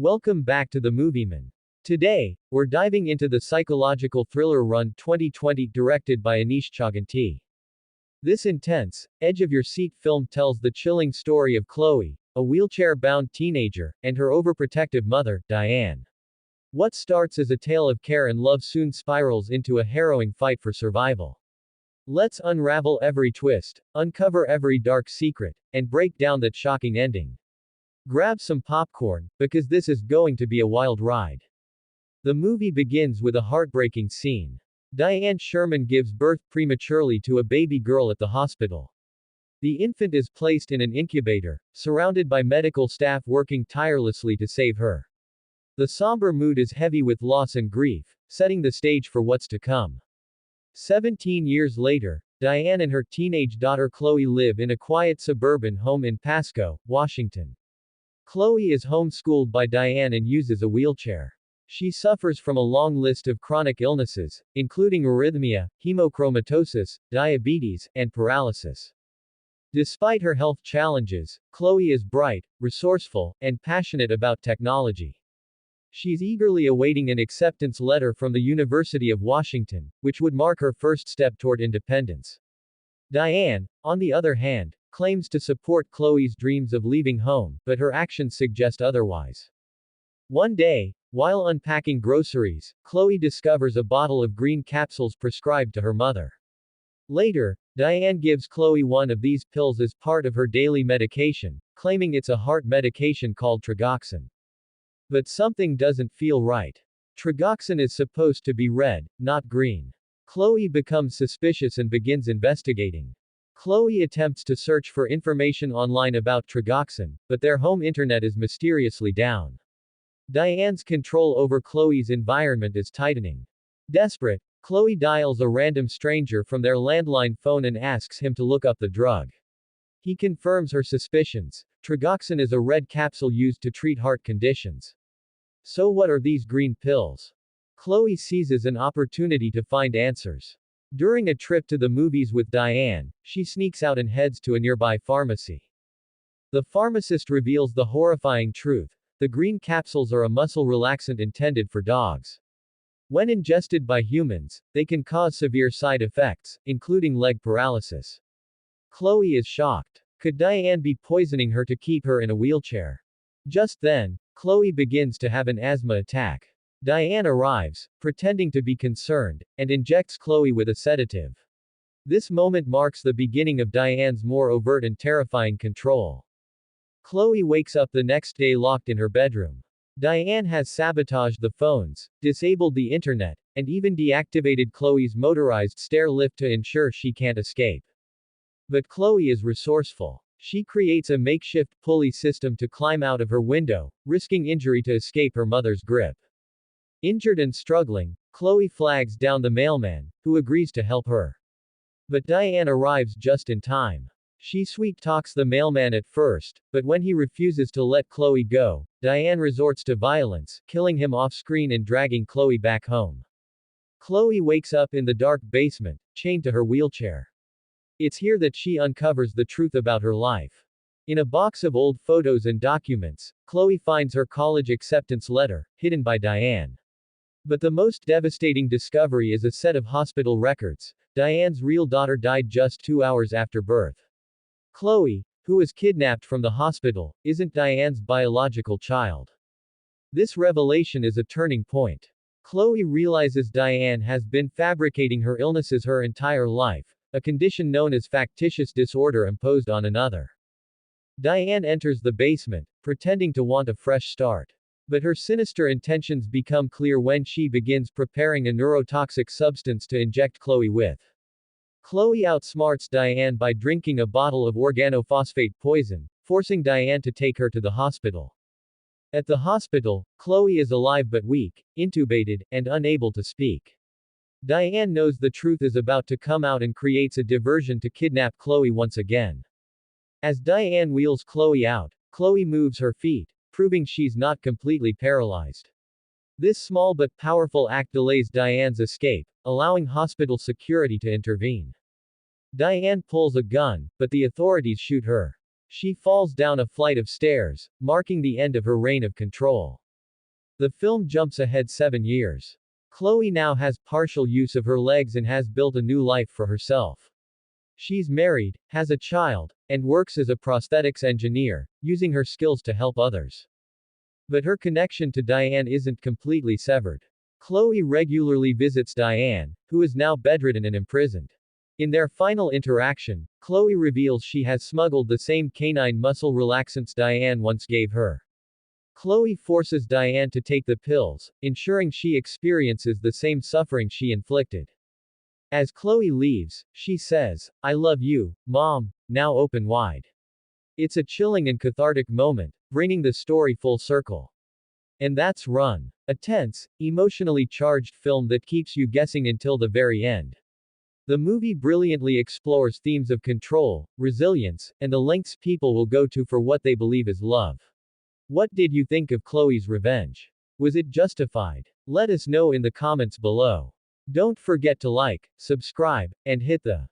Welcome back to the Movieman. Today, we're diving into the psychological thriller Run 2020 directed by Anish Chaganty. This intense, edge-of-your-seat film tells the chilling story of Chloe, a wheelchair-bound teenager, and her overprotective mother, Diane. What starts as a tale of care and love soon spirals into a harrowing fight for survival. Let's unravel every twist, uncover every dark secret, and break down that shocking ending. Grab some popcorn, because this is going to be a wild ride. The movie begins with a heartbreaking scene. Diane Sherman gives birth prematurely to a baby girl at the hospital. The infant is placed in an incubator, surrounded by medical staff working tirelessly to save her. The somber mood is heavy with loss and grief, setting the stage for what's to come. 17 years later, Diane and her teenage daughter Chloe live in a quiet suburban home in Pasco, Washington. Chloe is homeschooled by Diane and uses a wheelchair. She suffers from a long list of chronic illnesses, including arrhythmia, hemochromatosis, diabetes, and paralysis. Despite her health challenges, Chloe is bright, resourceful, and passionate about technology. She's eagerly awaiting an acceptance letter from the University of Washington, which would mark her first step toward independence. Diane, on the other hand, claims to support Chloe's dreams of leaving home, but her actions suggest otherwise. One day, while unpacking groceries, Chloe discovers a bottle of green capsules prescribed to her mother. Later, Diane gives Chloe one of these pills as part of her daily medication, claiming it's a heart medication called Trigoxin. But something doesn't feel right. Trigoxin is supposed to be red, not green. Chloe becomes suspicious and begins investigating. Chloe attempts to search for information online about Trigoxin, but their home internet is mysteriously down. Diane's control over Chloe's environment is tightening. Desperate, Chloe dials a random stranger from their landline phone and asks him to look up the drug. He confirms her suspicions. Trigoxin is a red capsule used to treat heart conditions. So what are these green pills? Chloe seizes an opportunity to find answers. During a trip to the movies with Diane, she sneaks out and heads to a nearby pharmacy. The pharmacist reveals the horrifying truth. The green capsules are a muscle relaxant intended for dogs. When ingested by humans, they can cause severe side effects, including leg paralysis. Chloe is shocked. Could Diane be poisoning her to keep her in a wheelchair? Just then, Chloe begins to have an asthma attack. Diane arrives, pretending to be concerned, and injects Chloe with a sedative. This moment marks the beginning of Diane's more overt and terrifying control. Chloe wakes up the next day locked in her bedroom. Diane has sabotaged the phones, disabled the internet, and even deactivated Chloe's motorized stair lift to ensure she can't escape. But Chloe is resourceful. She creates a makeshift pulley system to climb out of her window, risking injury to escape her mother's grip. Injured and struggling, Chloe flags down the mailman, who agrees to help her. But Diane arrives just in time. She sweet-talks the mailman at first, but when he refuses to let Chloe go, Diane resorts to violence, killing him off-screen and dragging Chloe back home. Chloe wakes up in the dark basement, chained to her wheelchair. It's here that she uncovers the truth about her life. In a box of old photos and documents, Chloe finds her college acceptance letter, hidden by Diane. But the most devastating discovery is a set of hospital records. Diane's real daughter died just 2 hours after birth. Chloe, who was kidnapped from the hospital, isn't Diane's biological child. This revelation is a turning point. Chloe realizes Diane has been fabricating her illnesses her entire life, a condition known as factitious disorder imposed on another. Diane enters the basement, pretending to want a fresh start. But her sinister intentions become clear when she begins preparing a neurotoxic substance to inject Chloe with. Chloe outsmarts Diane by drinking a bottle of organophosphate poison, forcing Diane to take her to the hospital. At the hospital, Chloe is alive but weak, intubated, and unable to speak. Diane knows the truth is about to come out and creates a diversion to kidnap Chloe once again. As Diane wheels Chloe out, Chloe moves her feet, proving she's not completely paralyzed. This small but powerful act delays Diane's escape, allowing hospital security to intervene. Diane pulls a gun, but the authorities shoot her. She falls down a flight of stairs, marking the end of her reign of control. The film jumps ahead 7 years. Chloe now has partial use of her legs and has built a new life for herself. She's married, has a child, and works as a prosthetics engineer, using her skills to help others. But her connection to Diane isn't completely severed. Chloe regularly visits Diane, who is now bedridden and imprisoned. In their final interaction, Chloe reveals she has smuggled the same canine muscle relaxants Diane once gave her. Chloe forces Diane to take the pills, ensuring she experiences the same suffering she inflicted. As Chloe leaves, she says, "I love you, Mom," now open wide. It's a chilling and cathartic moment, bringing the story full circle. And that's Run. A tense, emotionally charged film that keeps you guessing until the very end. The movie brilliantly explores themes of control, resilience, and the lengths people will go to for what they believe is love. What did you think of Chloe's Revenge? Was it justified? Let us know in the comments below. Don't forget to like, subscribe, and hit the